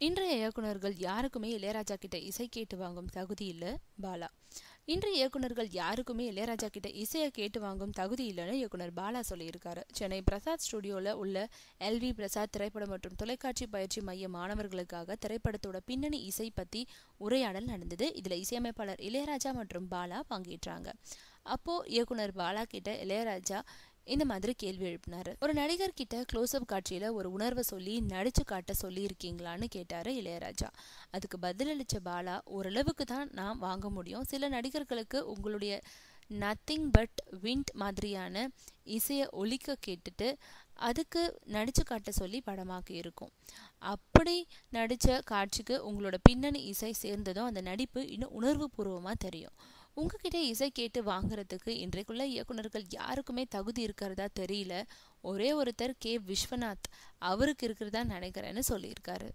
இன்றைய இயக்குனர்கள் யாருக்குமே இளையராஜா கிட்ட இசை கேட்டு வாங்கும் தகுதி இல்ல பாலா. இன்றைய இயக்குனர்கள் யாருக்குமே இளையராஜா கிட்ட இசையை கேட்டு வாங்கும் தகுதி இல்லைன்னு இயக்குனர் பாலா சொல்லியிருக்காரு. சென்னை பிரசாத் ஸ்டுடியோல உள்ள LV பிரசாத் திரைப்படம் மற்றும் தொலைக்காட்சி பயிற்சி மைய மாணவர்களுக்காக திரைப்படத்தோட பின்னணி இசை பத்தி உரையாடல் நடந்தது. இதுல இசையமைப்பாளர் இளையராஜா மற்றும் பாலா பங்கேற்றாங்க. அப்போ இயக்குனர் பாலா கிட்ட இளையராஜா இந்த மாதிரி கேள்வி எழுப்பினாரு. ஒரு நடிகர் கிட்ட க்ளோஸ்அப் காட்சியில ஒரு உணர்வை சொல்லி நடிச்சு காட்ட சொல்லி இருக்கீங்களான்னு கேட்டாரு இளையராஜா. அதுக்கு பதிலளிச்ச பாலா, ஓரளவுக்கு தான் நான் வாங்க முடியும். சில நடிகர்களுக்கு உங்களுடைய நத்திங் பட் விண்ட் மாதிரியான இசையை ஒலிக்க கேட்டுட்டு அதுக்கு நடிச்சு காட்ட சொல்லி படமாக்கி இருக்கும். அப்படி நடிச்ச காட்சிக்கு உங்களோட பின்னணி இசை சேர்ந்ததும் அந்த நடிப்பு இன்னும் உணர்வு பூர்வமா தெரியும். உங்ககிட்ட இசை கேட்டு வாங்குறதுக்கு இன்றைக்குள்ள இயக்குனர்கள் யாருக்குமே தகுதி இருக்கிறதா தெரியல. ஒரே ஒருத்தர் K. விஸ்வநாத், அவருக்கு இருக்கிறதா நினைக்கிறேன்னு சொல்லியிருக்காரு.